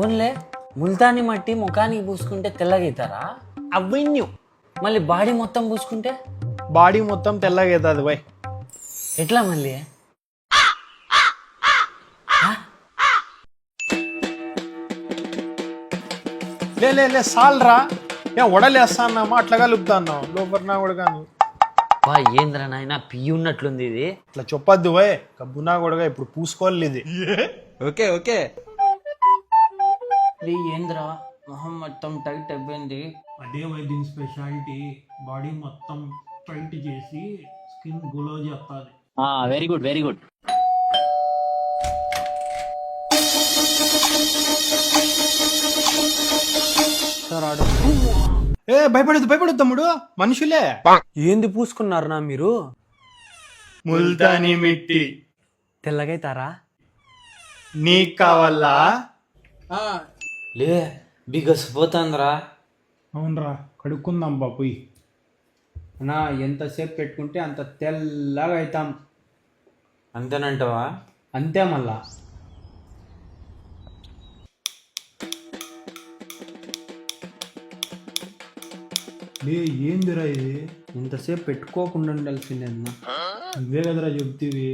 Only Multani మట్టి ముఖానికి పూసుకుంటే తెల్లగైతారా? Avenue మళ్ళీ బాడీ మొత్తం పూసుకుంటే బాడీ మొత్తం తెల్లగా అవుతుంది బాయ్. ఎట్లా మళ్ళీ? లే సాల్రా, ఏ వడలేస్తా అన్నామా అట్లా కలుపుతా అన్నావు లోపల నా కూడా కానీ. బా ఏంద్రా నాయన పియ్యి ఉన్నట్లుంది ఇది. ఇట్లా చెప్పొద్దు బాయ్, కబ్బునా కూడా ఇప్పుడు పూసుకోవాలి ఇది. ఓకే ఏంద్రా మొహం మొత్తం టైట్ అయిపోయింది. అదే దీని స్పెషాలిటీ, బాడీ మొత్తం టైట్ చేసి స్కిన్ గ్లో చేస్తుంది. Very good very good. ఏ భయపడదు తమ్ముడు, మనుషులే. ఏంది పూసుకున్నారు నా మీరు? ముల్తానీ మిట్టి తెల్లగైతారా? నీకు కావాలా? లే బిగసిపోతాంద్రా. అవునరా, కడుక్కుందాం బాపుయ్. నా ఎంతసేపు పెట్టుకుంటే అంత తెల్లగా అవుతాం. అంతేనంటవా? అంతే మళ్ళా. లే ఏందిరా ఇది? ఇంతసేపు పెట్టుకోకుండా ఉండాల్సిందే అన్న. ఇదే కదరా చెప్తీవి.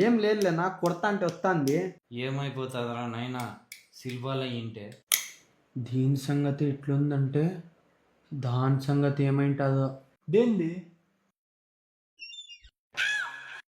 ఏం లేదులే, నాకు కొడతా అంటే వస్తుంది. ఏమైపోతుందిరా నాయనా సిల్వాల ఇంటే. దీని సంగతి ఎట్లుందంటే దాని సంగతి ఏమైంటుందో. దేంది?